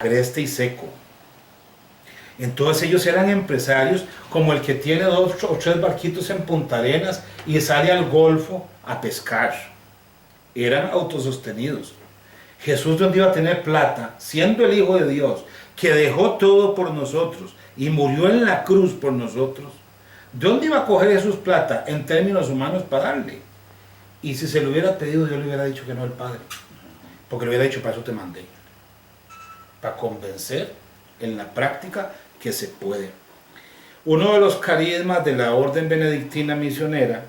agreste y seco. Entonces ellos eran empresarios como el que tiene 2 o 3 barquitos en Punta Arenas y sale al Golfo a pescar. Eran autosostenidos. Jesús, ¿de dónde iba a tener plata? Siendo el Hijo de Dios, que dejó todo por nosotros y murió en la cruz por nosotros. ¿De dónde iba a coger Jesús plata en términos humanos para darle? Y si se lo hubiera pedido, yo le hubiera dicho que no al Padre. Porque le hubiera dicho, para eso te mandé. Para convencer en la práctica que se puede. Uno de los carismas de la orden benedictina misionera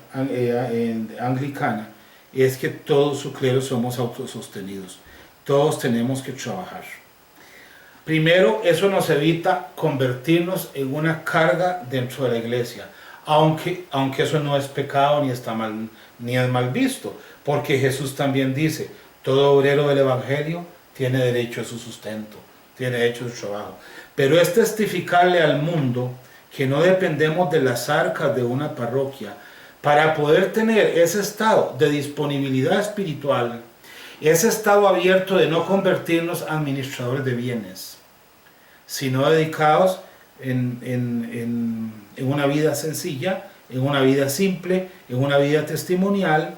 anglicana es que todos sus cleros somos autosostenidos. Todos tenemos que trabajar. Primero, eso nos evita convertirnos en una carga dentro de la iglesia, aunque eso no es pecado ni está mal, ni es mal visto, porque Jesús también dice, todo obrero del evangelio tiene derecho a su sustento, tiene derecho a su trabajo. Pero es testificarle al mundo que no dependemos de las arcas de una parroquia para poder tener ese estado de disponibilidad espiritual, ese estado abierto de no convertirnos en administradores de bienes, sino dedicados en una vida sencilla, en una vida simple, en una vida testimonial,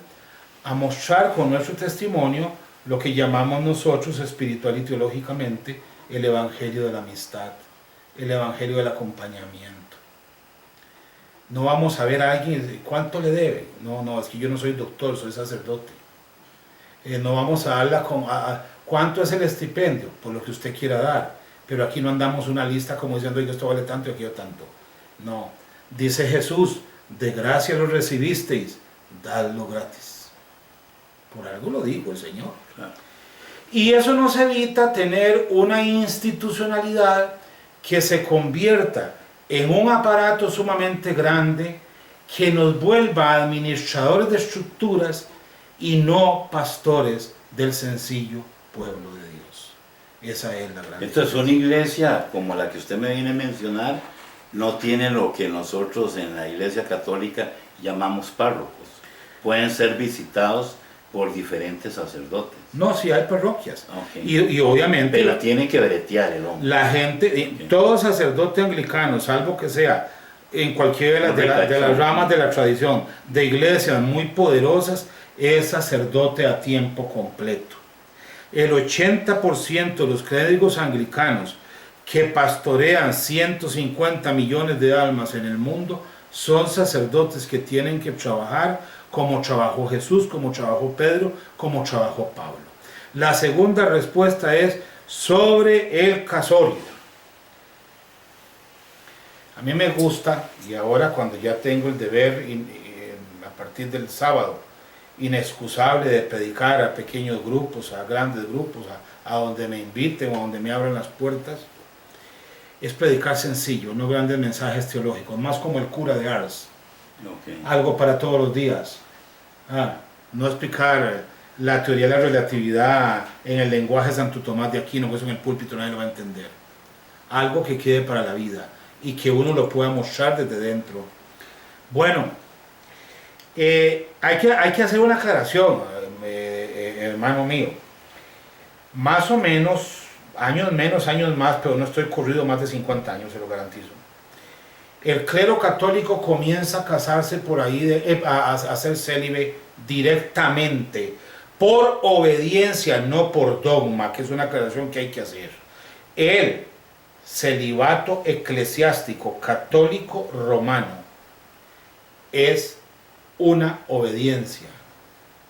a mostrar con nuestro testimonio lo que llamamos nosotros espiritual y teológicamente el evangelio de la amistad, el evangelio del acompañamiento. No vamos a ver a alguien, ¿cuánto le debe? No, es que yo no soy doctor, soy sacerdote. No vamos a darla ¿cuánto es el estipendio? Por lo que usted quiera dar. Pero aquí no andamos una lista como diciendo, oiga, esto vale tanto y aquello tanto. No, dice Jesús, de gracia lo recibisteis, dadlo gratis. Por algo lo dijo el Señor. Claro. Y eso nos evita tener una institucionalidad que se convierta en un aparato sumamente grande que nos vuelva administradores de estructuras y no pastores del sencillo pueblo de Dios. Esa es la gran Entonces, una iglesia como la que usted me viene a mencionar no tiene lo que nosotros en la iglesia católica llamamos párrocos. Pueden ser visitados por diferentes sacerdotes. No, sí hay parroquias. Okay. Y obviamente... Pero tiene que bretear el hombre. La gente, okay. Todo sacerdote anglicano, salvo que sea en cualquiera de las ramas de la tradición, de iglesias muy poderosas, es sacerdote a tiempo completo. El 80% de los clérigos anglicanos que pastorean 150 millones de almas en el mundo son sacerdotes que tienen que trabajar como trabajó Jesús, como trabajó Pedro, como trabajó Pablo. La segunda respuesta es sobre el casorio. A mí me gusta, y ahora cuando ya tengo el deber, a partir del sábado, inexcusable de predicar a pequeños grupos, a grandes grupos, a donde me inviten o a donde me abran las puertas, es predicar sencillo, no grandes mensajes teológicos, más como el cura de Ars. Okay. Algo para todos los días. No explicar la teoría de la relatividad en el lenguaje de Santo Tomás de Aquino, que eso en el púlpito nadie lo va a entender. Algo que quede para la vida y que uno lo pueda mostrar desde dentro. Bueno, hay que hacer una aclaración, hermano mío. Más o menos, años menos, años más, pero no estoy corrido más de 50 años, se lo garantizo. El clero católico comienza a casarse por ahí, a ser célibe directamente, por obediencia, no por dogma, que es una aclaración que hay que hacer. El celibato eclesiástico católico romano es una obediencia,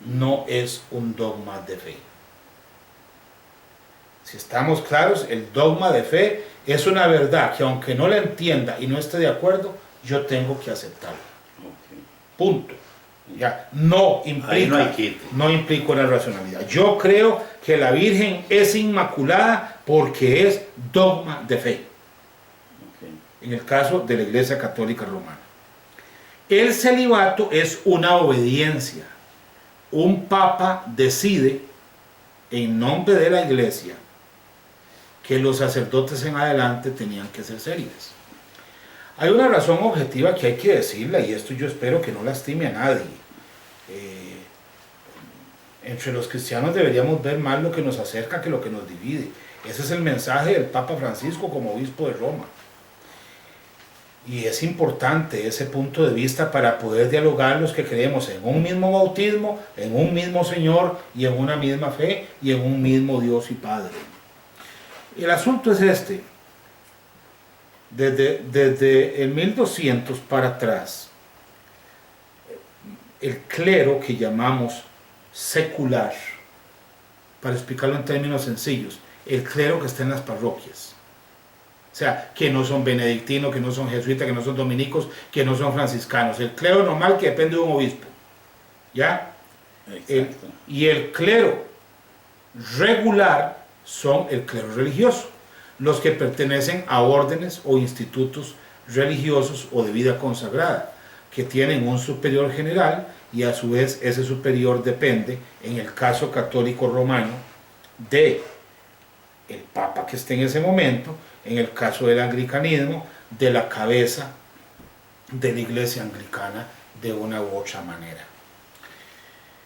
no es un dogma de fe. Si estamos claros, el dogma de fe es una verdad que aunque no la entienda y no esté de acuerdo, yo tengo que aceptarla. Okay. Punto. Ya, no implica una racionalidad. Yo creo que la Virgen es inmaculada porque es dogma de fe. Okay. En el caso de la Iglesia Católica Romana. El celibato es una obediencia. Un papa decide en nombre de la Iglesia que los sacerdotes en adelante tenían que ser célibes. Hay una razón objetiva que hay que decirla, y esto yo espero que no lastime a nadie. Entre los cristianos deberíamos ver más lo que nos acerca que lo que nos divide. Ese es el mensaje del Papa Francisco como obispo de Roma. Y es importante ese punto de vista para poder dialogar los que creemos en un mismo bautismo, en un mismo Señor y en una misma fe y en un mismo Dios y Padre. El asunto es este. Desde el 1200 para atrás, el clero que llamamos secular, para explicarlo en términos sencillos, el clero que está en las parroquias, o sea, que no son benedictinos, que no son jesuitas, que no son dominicos, que no son franciscanos, el clero normal que depende de un obispo, ¿ya? Y el clero regular son el clero religioso, los que pertenecen a órdenes o institutos religiosos o de vida consagrada, que tienen un superior general y a su vez ese superior depende, en el caso católico romano, de el papa que esté en ese momento, en el caso del anglicanismo, de la cabeza de la iglesia anglicana de una u otra manera.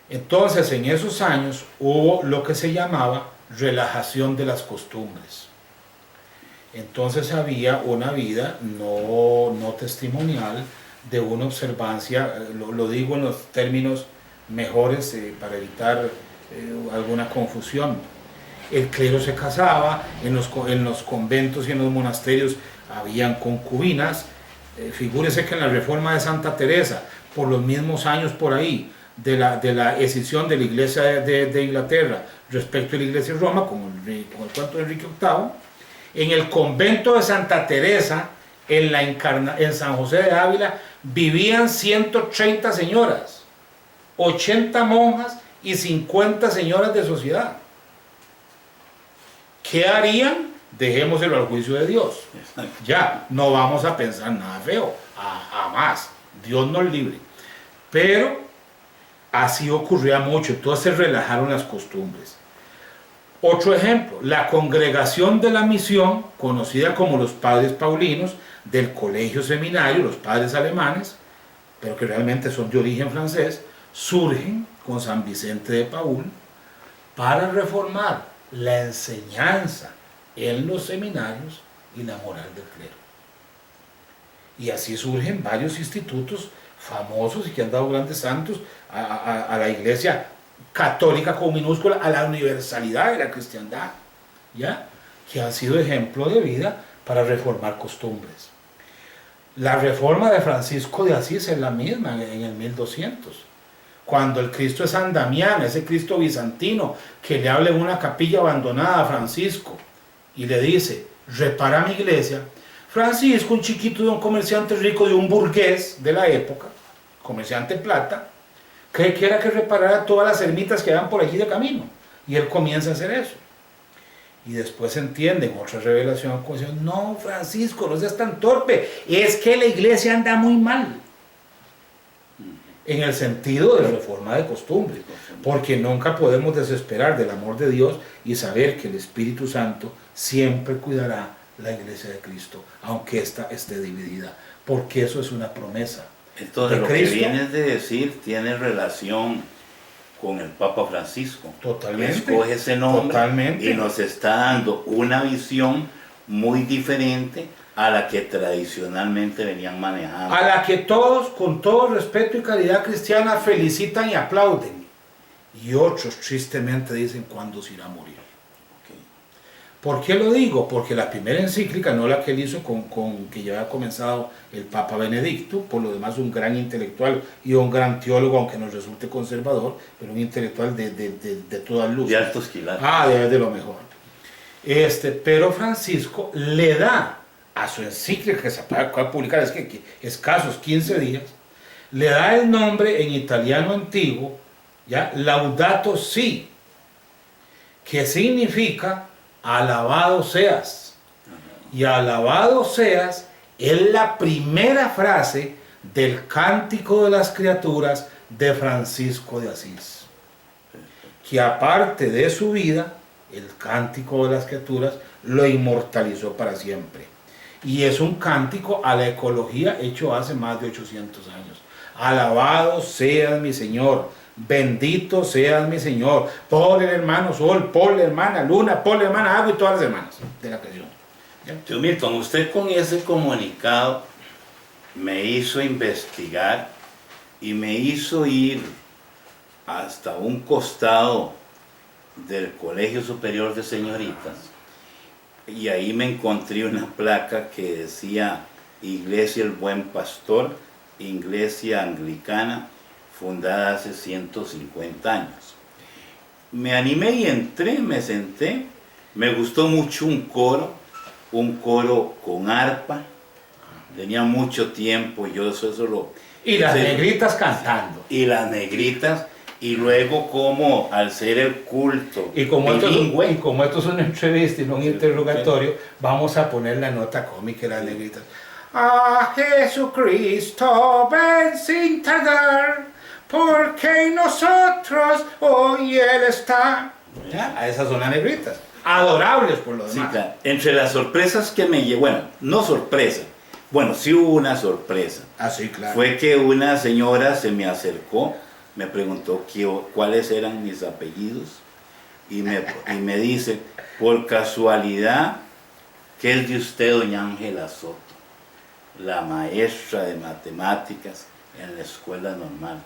Entonces, en esos años hubo lo que se llamaba relajación de las costumbres. Entonces había una vida no testimonial, de una observancia, lo digo en los términos mejores para evitar alguna confusión. El clero se casaba, en los conventos y en los monasterios habían concubinas. Figúrese que en la reforma de Santa Teresa, por los mismos años por ahí, de la escisión de la iglesia de Inglaterra respecto a la iglesia de Roma, con el cuento de Enrique VIII, en el convento de Santa Teresa, en San José de Ávila, vivían 130 señoras, 80 monjas y 50 señoras de sociedad. ¿Qué harían? Dejémoselo al juicio de Dios. Ya, no vamos a pensar nada feo, jamás. Dios nos libre. Pero así ocurría mucho, entonces se relajaron las costumbres. Otro ejemplo, la congregación de la misión, conocida como los padres paulinos, del colegio seminario, los padres alemanes, pero que realmente son de origen francés, surgen con San Vicente de Paúl para reformar la enseñanza en los seminarios y la moral del clero. Y así surgen varios institutos famosos y que han dado grandes santos a la iglesia católica con minúscula, a la universalidad de la cristiandad, ¿ya? Que han sido ejemplo de vida para reformar costumbres. La reforma de Francisco de Asís es la misma en el 1200. Cuando el Cristo de San Damián, ese Cristo bizantino, que le habla en una capilla abandonada a Francisco y le dice, repara mi iglesia, Francisco, un chiquito de un comerciante rico, de un burgués de la época, comerciante de plata, cree que era que reparara todas las ermitas que van por allí de camino. Y él comienza a hacer eso. Y después entienden otra revelación, no, Francisco, no seas tan torpe, es que la iglesia anda muy mal. En el sentido de reforma de costumbres, porque nunca podemos desesperar del amor de Dios y saber que el Espíritu Santo siempre cuidará la iglesia de Cristo, aunque ésta esté dividida, porque eso es una promesa. Entonces, lo Cristo, que vienes de decir tiene relación con el Papa Francisco. Totalmente. Escoge ese nombre totalmente. Y nos está dando una visión muy diferente a la que tradicionalmente venían manejando. A la que todos, con todo respeto y caridad cristiana, felicitan y aplauden. Y otros tristemente dicen cuándo se irá a morir. Okay. ¿Por qué lo digo? Porque la primera encíclica, no la que él hizo que ya había comenzado el Papa Benedicto, por lo demás un gran intelectual y un gran teólogo, aunque nos resulte conservador, pero un intelectual de todas luces. De altos quilates. De lo mejor. Pero Francisco le da a su encíclica, que se acaba de publicar es que escasos 15 días, le da el nombre en italiano antiguo, ¿ya? Laudato Si, que significa alabado seas. Y alabado seas es la primera frase del Cántico de las Criaturas de Francisco de Asís, que aparte de su vida, el Cántico de las Criaturas lo inmortalizó para siempre. Y es un cántico a la ecología hecho hace más de 800 años. Alabado seas mi Señor, bendito seas mi Señor, por el hermano Sol, por la hermana Luna, por la hermana Agua y todas las hermanas de la canción. Tío Milton, usted con ese comunicado me hizo investigar y me hizo ir hasta un costado del Colegio Superior de Señoritas y ahí me encontré una placa que decía Iglesia El Buen Pastor, Iglesia Anglicana, fundada hace 150 años. Me animé y entré, me senté, me gustó mucho un coro con arpa, tenía mucho tiempo, yo eso lo... Y las negritas cantando. Y las negritas, y luego como al ser el culto Y como bilingüe, esto es una entrevista y no un interrogatorio, vamos a poner la nota cómica de las negritas. A Jesucristo ven sin tardar, porque nosotros hoy Él está. ¿Ya? A esas son las negritas. Adorables por lo sí, demás. claro. Entre las sorpresas que me llevó, bueno, no sorpresa, bueno, sí hubo una sorpresa. Ah, sí, claro. Fue que una señora se me acercó, me preguntó cuáles eran mis apellidos y me dice, por casualidad, ¿qué es de usted, doña Ángela Soto, la maestra de matemáticas en la escuela normal?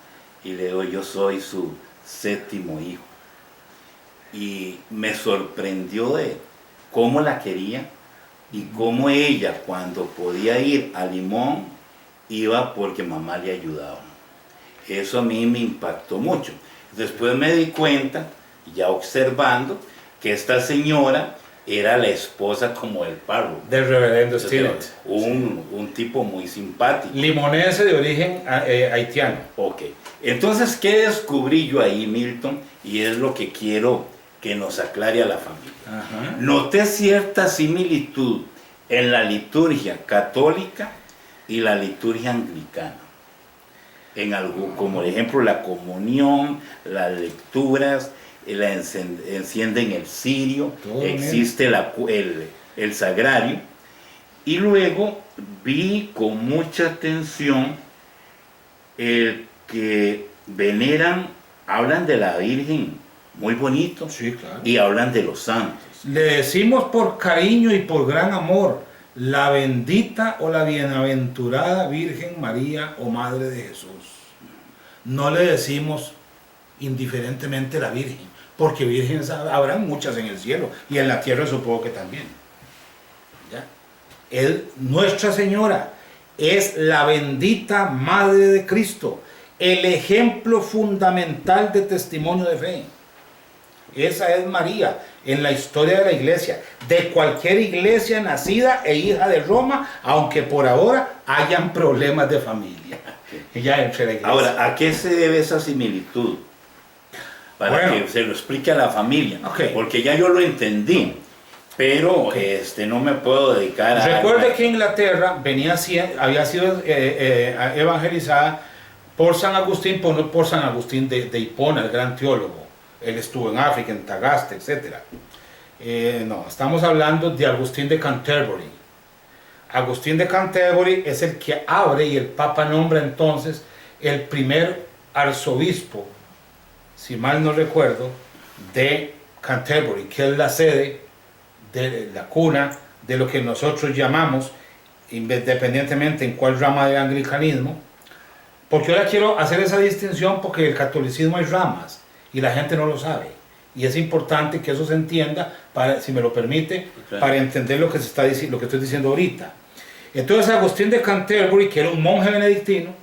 Y le digo, yo soy su 7º hijo. Y me sorprendió de cómo la quería y cómo ella, cuando podía ir a Limón, iba porque mamá le ayudaba. Eso a mí me impactó mucho. Después me di cuenta, ya observando, que esta señora era la esposa como del párroco. Del reverendo Stinnett. Un tipo muy simpático. Limonense de origen haitiano. Ok. Entonces, ¿qué descubrí yo ahí, Milton? Y es lo que quiero que nos aclare a la familia. Ajá. Noté cierta similitud en la liturgia católica y la liturgia anglicana. En algo, como por ejemplo la comunión, las lecturas, encienden el cirio, Todo existe el sagrario. Y luego vi con mucha atención el que veneran, hablan de la Virgen, muy bonito, Sí, claro. y hablan de los santos. Le decimos por cariño y por gran amor, la bendita o la bienaventurada Virgen María o Madre de Jesús. No le decimos indiferentemente la Virgen, porque vírgenes habrán muchas en el cielo y en la tierra supongo que también. ¿Ya? Nuestra Señora es la bendita Madre de Cristo, el ejemplo fundamental de testimonio de fe. Esa es María en la historia de la iglesia, de cualquier iglesia nacida e hija de Roma, aunque por ahora hayan problemas de familia. Ya entre la iglesia. Ahora, ¿a qué se debe esa similitud? Para Bueno. que se lo explique a la familia, Ok. porque ya yo lo entendí, pero no me puedo dedicar a... Recuerde que Inglaterra había sido evangelizada por San Agustín, por San Agustín de Hipona, el gran teólogo. Él estuvo en África, en Tagaste, etc. No, estamos hablando de Agustín de Canterbury. Agustín de Canterbury es el que abre y el Papa nombra entonces el primer arzobispo, si mal no recuerdo, de Canterbury, que es la sede de la cuna de lo que nosotros llamamos, independientemente en cuál rama del anglicanismo, porque ahora quiero hacer esa distinción porque el catolicismo hay ramas y la gente no lo sabe. Y es importante que eso se entienda, si me lo permite, Claro. para entender lo que estoy diciendo ahorita. Entonces Agustín de Canterbury, que era un monje benedictino,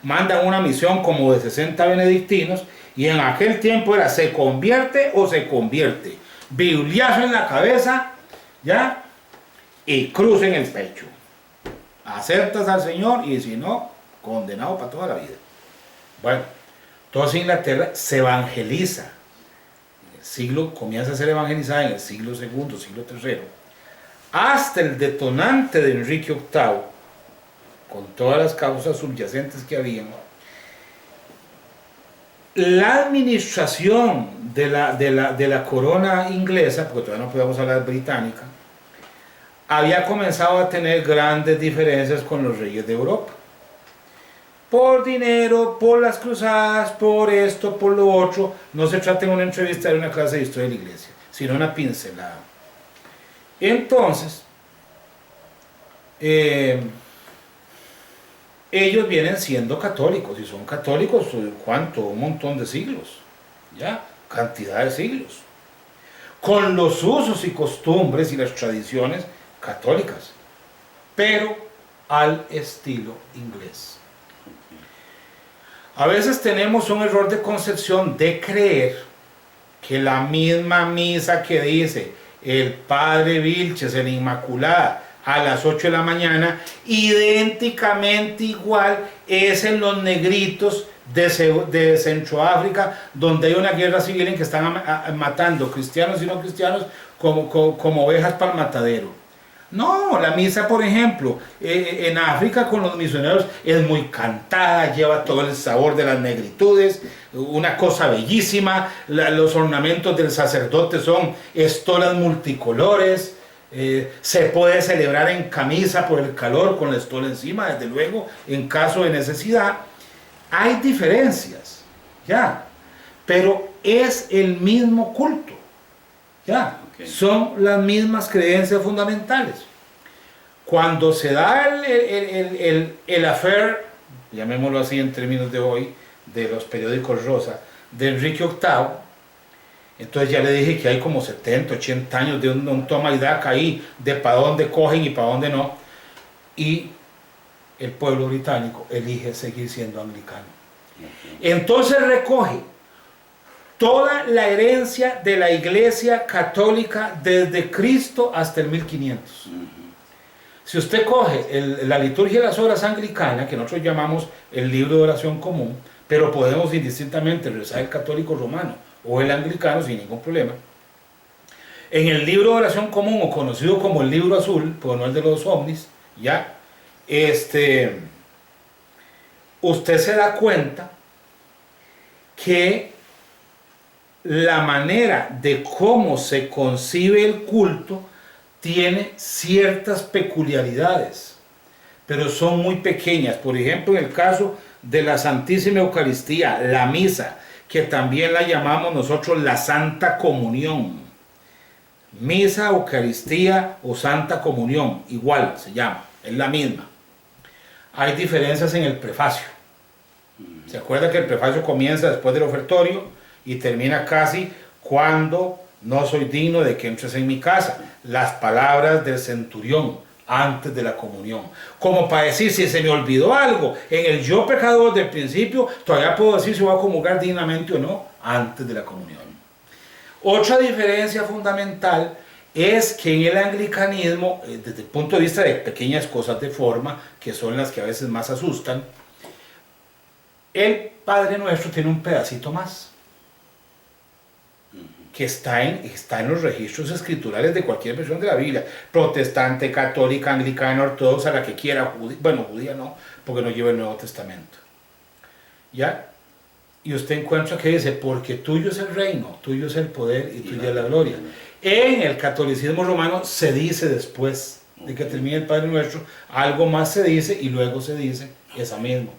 manda una misión como de 60 benedictinos, y en aquel tiempo era se convierte o se convierte. Bibliazo en la cabeza, ¿ya? Y cruz en el pecho. Aceptas al Señor y si no, condenado para toda la vida. Bueno, entonces Inglaterra se evangeliza. Comienza a ser evangelizada en el siglo II, siglo III, hasta el detonante de Enrique VIII, con todas las causas subyacentes que habían. La administración de la corona inglesa, porque todavía no podemos hablar británica, había comenzado a tener grandes diferencias con los reyes de Europa. por dinero, por las cruzadas, por esto, por lo otro. No se trata en una entrevista de una clase de historia de la iglesia, sino una pincelada. Entonces, ellos vienen siendo católicos, y son católicos, ¿cuánto? Un montón de siglos, ¿ya? Cantidad de siglos, con los usos y costumbres y las tradiciones católicas, pero al estilo inglés. A veces tenemos un error de concepción de creer que la misma misa que dice el Padre Vilches en la Inmaculada a las 8 de la mañana, idénticamente igual es en los negritos de Centroáfrica, donde hay una guerra civil en que están matando cristianos y no cristianos como ovejas para el matadero. No, la misa, por ejemplo, en África con los misioneros es muy cantada, lleva todo el sabor de las negritudes, una cosa bellísima. Los ornamentos del sacerdote son estolas multicolores. Se puede celebrar en camisa por el calor con la estola encima, desde luego, en caso de necesidad. Hay diferencias, ya, pero es el mismo culto, ya, son las mismas creencias fundamentales. Cuando se da el affair, llamémoslo así en términos de hoy, de los periódicos rosa, de Enrique VIII, entonces ya le dije que hay como 70, 80 años de un toma y daca ahí, de para dónde cogen y para dónde no, y el pueblo británico elige seguir siendo anglicano. Entonces recoge toda la herencia de la Iglesia Católica desde Cristo hasta el 1500. Si usted coge la liturgia de las horas anglicana, que nosotros llamamos el libro de oración común, pero podemos indistintamente rezar el católico romano o el anglicano sin ningún problema. En el libro de oración común, o conocido como el libro azul, pero no el de los ovnis, ya, usted se da cuenta que la manera de cómo se concibe el culto tiene ciertas peculiaridades, pero son muy pequeñas. Por ejemplo, en el caso de la Santísima Eucaristía, la misa, que también la llamamos nosotros la Santa Comunión. Misa, Eucaristía o Santa Comunión, igual se llama, es la misma. Hay diferencias en el prefacio. ¿Se acuerda que el prefacio comienza después del ofertorio y termina casi cuando no soy digno de que entres en mi casa? Las palabras del centurión antes de la comunión. Como para decir, si se me olvidó algo en el yo pecador del principio, todavía puedo decir si voy a comulgar dignamente o no antes de la comunión. Otra diferencia fundamental es que en el anglicanismo, desde el punto de vista de pequeñas cosas de forma, que son las que a veces más asustan, el Padre Nuestro tiene un pedacito más, que está en los registros escriturales de cualquier versión de la Biblia, protestante, católica, anglicana, ortodoxa, la que quiera, judía no, porque no lleva el Nuevo Testamento. ¿Ya? Y usted encuentra que dice, porque tuyo es el reino, tuyo es el poder y tuya es la gloria. En el catolicismo romano se dice después de que termine el Padre Nuestro, algo más se dice y luego se dice esa misma.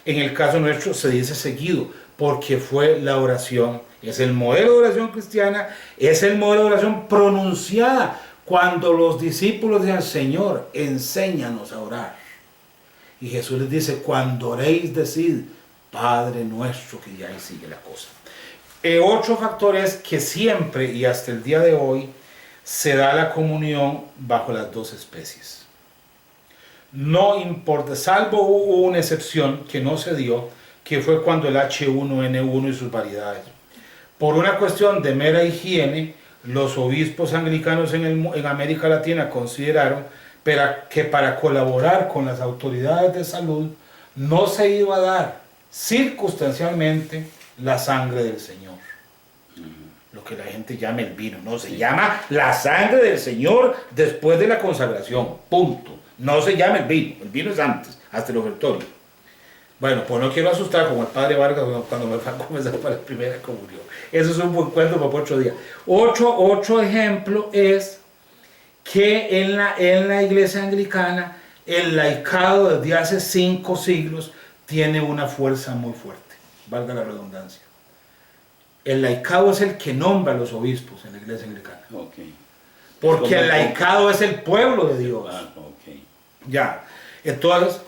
En el caso nuestro se dice seguido, porque fue la oración, es el modelo de oración cristiana, es el modelo de oración pronunciada cuando los discípulos del Señor, enséñanos a orar. Y Jesús les dice, cuando oréis, decid, Padre Nuestro, que ya ahí sigue la cosa. Otro factor es que siempre y hasta el día de hoy se da la comunión bajo las dos especies. No importa, salvo hubo una excepción que no se dio, que fue cuando el H1N1 y sus variedades. Por una cuestión de mera higiene, los obispos anglicanos en América Latina consideraron que para colaborar con las autoridades de salud no se iba a dar circunstancialmente la sangre del Señor. Lo que la gente llama el vino, no, se llama la sangre del Señor después de la consagración, punto. No se llama el vino es antes, hasta el ofertorio. Bueno, pues no quiero asustar como el padre Vargas cuando me va a comenzar para la primera comunión. Eso es un buen cuento para otro día. Otro ejemplo es que en la iglesia anglicana el laicado desde hace 5 siglos tiene una fuerza muy fuerte, valga la redundancia. El laicado es el que nombra a los obispos en la iglesia anglicana. Okay. Porque el laicado es el pueblo de Dios. Ah, okay. Ya. Entonces,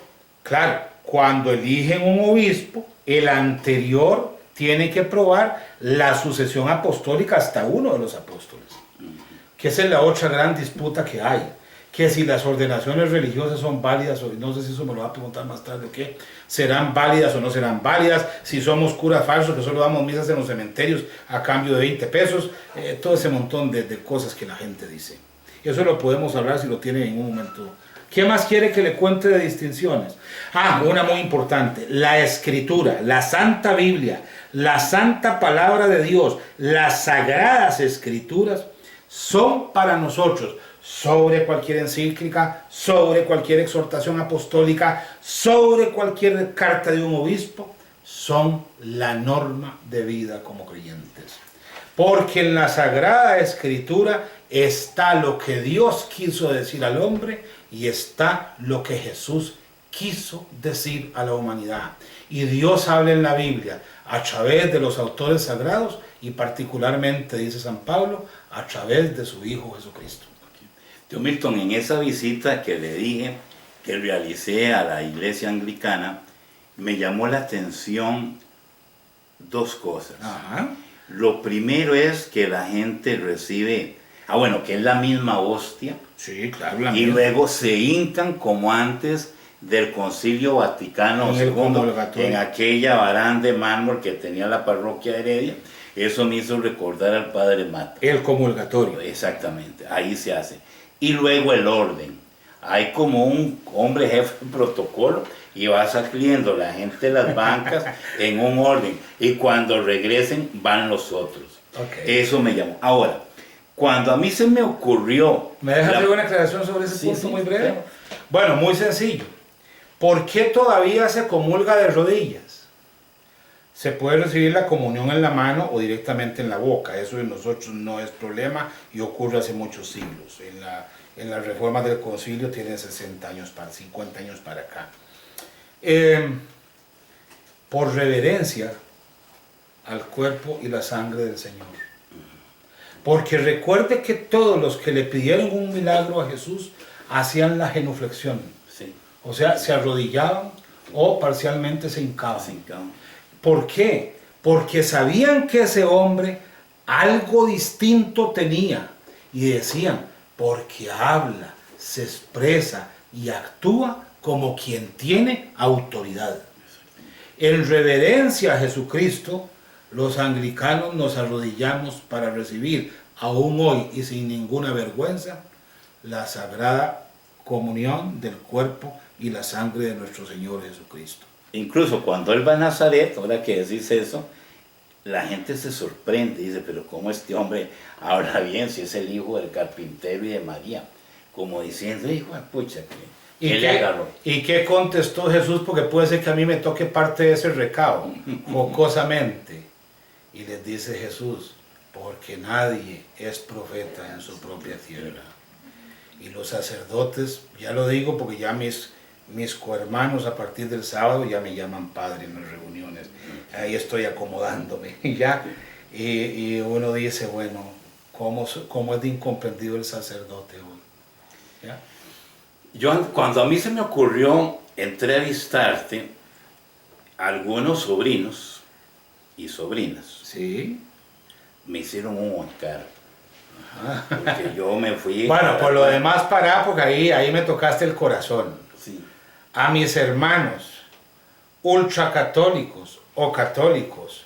claro, cuando eligen un obispo, el anterior tiene que probar la sucesión apostólica hasta uno de los apóstoles. Que esa es la otra gran disputa que hay. Que si las ordenaciones religiosas son válidas, o no sé si eso me lo va a preguntar más tarde, ¿qué? ¿Serán válidas o no serán válidas? Si somos curas falsos que solo damos misas en los cementerios a cambio de 20 pesos, todo ese montón de cosas que la gente dice. Eso lo podemos hablar si lo tienen en un momento. ¿Qué más quiere que le cuente de distinciones? Una muy importante, la Escritura, la Santa Biblia, la Santa Palabra de Dios, las Sagradas Escrituras son para nosotros, sobre cualquier encíclica, sobre cualquier exhortación apostólica, sobre cualquier carta de un obispo, son la norma de vida como creyentes. Porque en la Sagrada Escritura está lo que Dios quiso decir al hombre y está lo que Jesús quiso decir a la humanidad. Y Dios habla en la Biblia a través de los autores sagrados y particularmente, dice San Pablo, a través de su Hijo Jesucristo. Tío Milton, en esa visita que le dije que realicé a la iglesia anglicana, me llamó la atención dos cosas. Ajá. Lo primero es que la gente recibe, que es la misma hostia, Sí, claro. y luego se hincan como antes del Concilio Vaticano II, en aquella baranda de mármol que tenía la parroquia de Heredia. Eso me hizo recordar al Padre Mata. El comulgatorio. Exactamente, ahí se hace. Y luego el orden. Hay como un hombre jefe de protocolo y va saliendo la gente de las bancas en un orden. Y cuando regresen van los otros. Okay. Eso me llamó. Ahora, cuando a mí se me ocurrió... ¿Me dejas hacer una aclaración sobre ese punto muy breve? Claro. Bueno, muy sencillo. ¿Por qué todavía se comulga de rodillas? Se puede recibir la comunión en la mano o directamente en la boca. Eso de nosotros no es problema y ocurre hace muchos siglos. En la reforma del concilio tiene 50 años para acá. Por reverencia al cuerpo y la sangre del Señor. Porque recuerde que todos los que le pidieron un milagro a Jesús hacían la genuflexión. Sí. O sea, se arrodillaban o parcialmente se hincaban. ¿Por qué? Porque sabían que ese hombre algo distinto tenía. Y decían, porque habla, se expresa y actúa como quien tiene autoridad. En reverencia a Jesucristo, los anglicanos nos arrodillamos para recibir, aún hoy y sin ninguna vergüenza, la sagrada comunión del cuerpo y la sangre de nuestro Señor Jesucristo. Incluso cuando Él va a Nazaret, ahora que decís eso, la gente se sorprende y dice, pero ¿cómo este hombre habla bien si es el hijo del carpintero y de María? Como diciendo, hijo de pucha, que él le agarró. ¿Y qué contestó Jesús? Porque puede ser que a mí me toque parte de ese recado, jocosamente. Y les dice Jesús, porque nadie es profeta en su propia tierra. Y los sacerdotes, ya lo digo porque ya mis cohermanos a partir del sábado ya me llaman padre en las reuniones. Ahí estoy acomodándome. Y uno dice, bueno, ¿cómo es de incomprendido el sacerdote hoy? ¿Ya? Cuando a mí se me ocurrió entrevistarte, algunos sobrinos y sobrinas, sí, me hicieron un encargo. Porque yo me fui... Bueno, por lo demás pará, porque ahí me tocaste el corazón. Sí. A mis hermanos ultracatólicos o católicos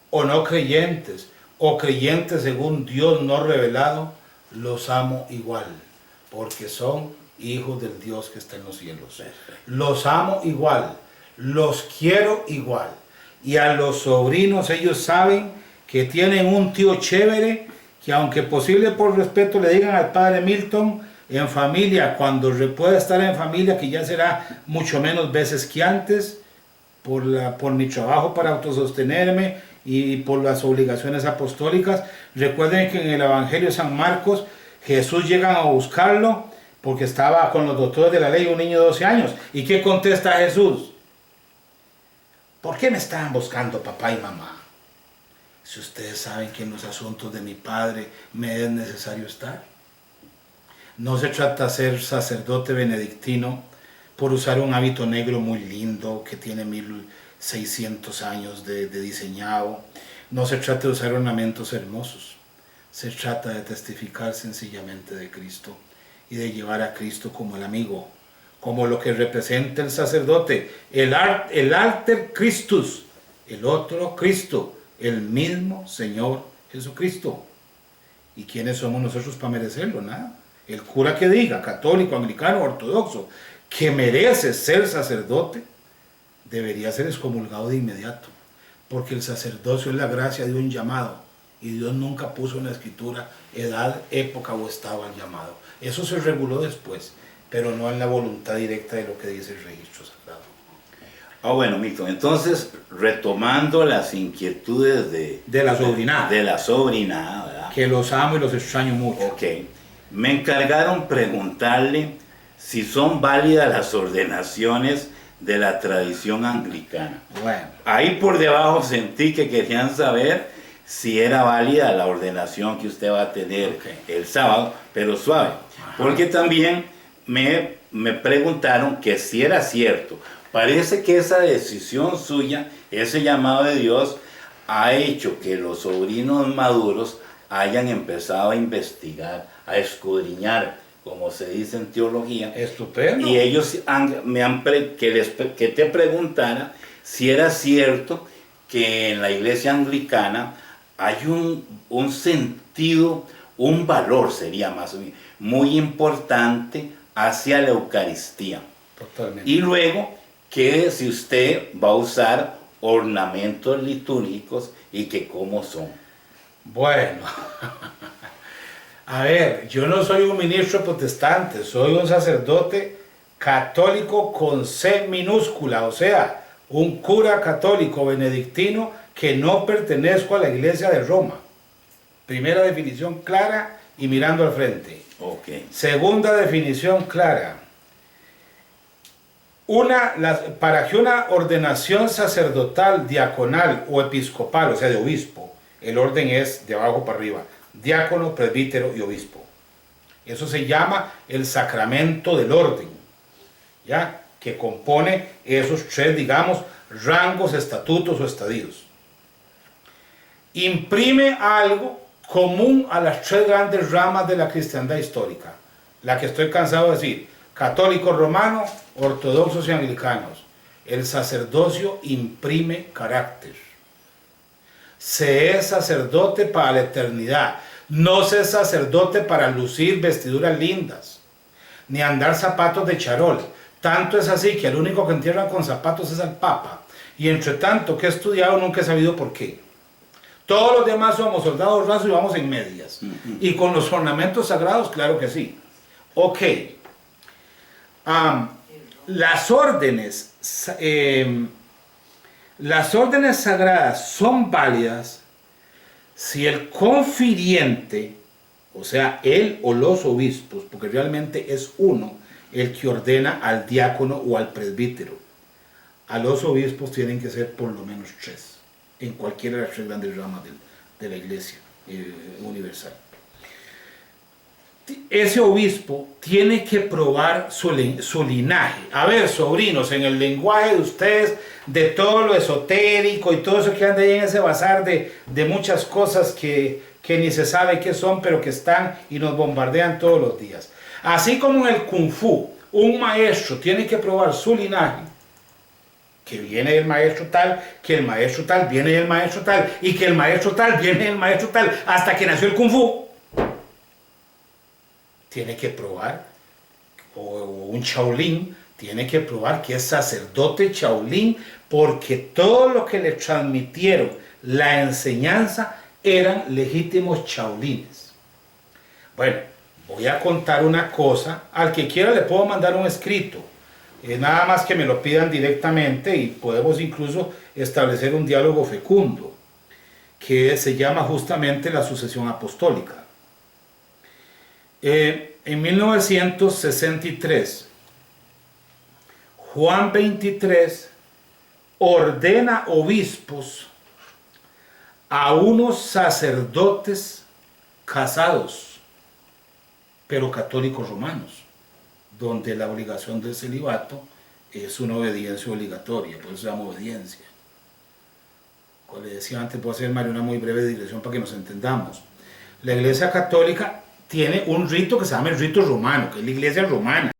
o no creyentes o creyentes según Dios no revelado, los amo igual, porque son hijos del Dios que está en los cielos. Los amo igual, los quiero igual. Y a los sobrinos, ellos saben que tienen un tío chévere, que aunque posible por respeto le digan al padre Milton, en familia, cuando pueda estar en familia, que ya será mucho menos veces que antes, por mi trabajo para autosostenerme y por las obligaciones apostólicas. Recuerden que en el Evangelio de San Marcos, Jesús llega a buscarlo porque estaba con los doctores de la ley un niño de 12 años. ¿Y qué contesta Jesús? ¿Por qué me estaban buscando papá y mamá? Si ustedes saben que en los asuntos de mi padre me es necesario estar. No se trata de ser sacerdote benedictino por usar un hábito negro muy lindo que tiene 1600 años de diseñado. No se trata de usar ornamentos hermosos. Se trata de testificar sencillamente de Cristo y de llevar a Cristo como el amigo, como lo que representa el sacerdote, el alter Christus, el otro Cristo, el mismo Señor Jesucristo. ¿Y quiénes somos nosotros para merecerlo? Nada. El cura que diga, católico, anglicano, ortodoxo, que merece ser sacerdote, debería ser excomulgado de inmediato, porque el sacerdocio es la gracia de un llamado, y Dios nunca puso en la escritura edad, época o estado al llamado. Eso se reguló después, pero no en la voluntad directa de lo que dice el registro sagrado. Bueno, Milton, entonces, retomando las inquietudes de la sobrinada. De la sobrinada, ¿verdad? Que los amo y los extraño mucho. Ok. Me encargaron preguntarle si son válidas las ordenaciones de la tradición anglicana. Bueno. Ahí por debajo sentí que querían saber si era válida la ordenación que usted va a tener el sábado, pero suave. Ajá. Porque también me preguntaron que si era cierto. Parece que esa decisión suya, ese llamado de Dios, ha hecho que los sobrinos maduros hayan empezado a investigar, a escudriñar, como se dice en teología. Estupendo. Y ellos que te preguntara si era cierto que en la iglesia anglicana hay un sentido, un valor sería más bien, muy importante hacia la Eucaristía. Totalmente. Y luego que si usted va a usar ornamentos litúrgicos y que cómo son. Bueno, a ver, yo no soy un ministro protestante, soy un sacerdote católico con C minúscula, o sea, un cura católico benedictino que no pertenezco a la Iglesia de Roma. Primera definición clara y mirando al frente. Okay. Segunda definición clara. Para que una ordenación sacerdotal, diaconal o episcopal, o sea de obispo, el orden es de abajo para arriba, diácono, presbítero y obispo. Eso se llama el sacramento del orden, ¿ya? Que compone esos tres, digamos, rangos, estatutos o estadios. Imprime algo común a las tres grandes ramas de la cristiandad histórica, la que estoy cansado de decir, católico romano, ortodoxos y anglicanos. El sacerdocio imprime carácter. Se es sacerdote para la eternidad. No se es sacerdote para lucir vestiduras lindas, ni andar zapatos de charol. Tanto es así que el único que entierran con zapatos es al Papa. Y entre tanto que he estudiado nunca he sabido por qué. Todos los demás somos soldados rasos y vamos en medias. Y con los ornamentos sagrados, claro que sí. Ok. Las órdenes sagradas son válidas si el confiriente, o sea, él o los obispos, porque realmente es uno el que ordena al diácono o al presbítero. A los obispos tienen que ser por lo menos tres, en cualquiera de las tres grandes ramas de la iglesia universal. Ese obispo tiene que probar su linaje. A ver, sobrinos, en el lenguaje de ustedes, de todo lo esotérico y todo eso que anda ahí en ese bazar de muchas cosas que ni se sabe qué son, pero que están y nos bombardean todos los días. Así como en el Kung Fu, un maestro tiene que probar su linaje, que viene del maestro tal, que el maestro tal viene del maestro tal, y que el maestro tal viene del maestro tal, hasta que nació el Kung Fu. Tiene que probar, o un Shaolin, tiene que probar que es sacerdote Shaolin, porque todo lo que le transmitieron la enseñanza eran legítimos Shaolines. Bueno, voy a contar una cosa, al que quiera le puedo mandar un escrito, nada más que me lo pidan directamente y podemos incluso establecer un diálogo fecundo, que se llama justamente la sucesión apostólica. En 1963, Juan XXIII ordena obispos a unos sacerdotes casados, pero católicos romanos, donde la obligación del celibato es una obediencia obligatoria, por eso se llama obediencia. Como le decía antes, puedo hacer, Mario, una muy breve digresión para que nos entendamos. La Iglesia Católica tiene un rito que se llama el rito romano, que es la Iglesia romana.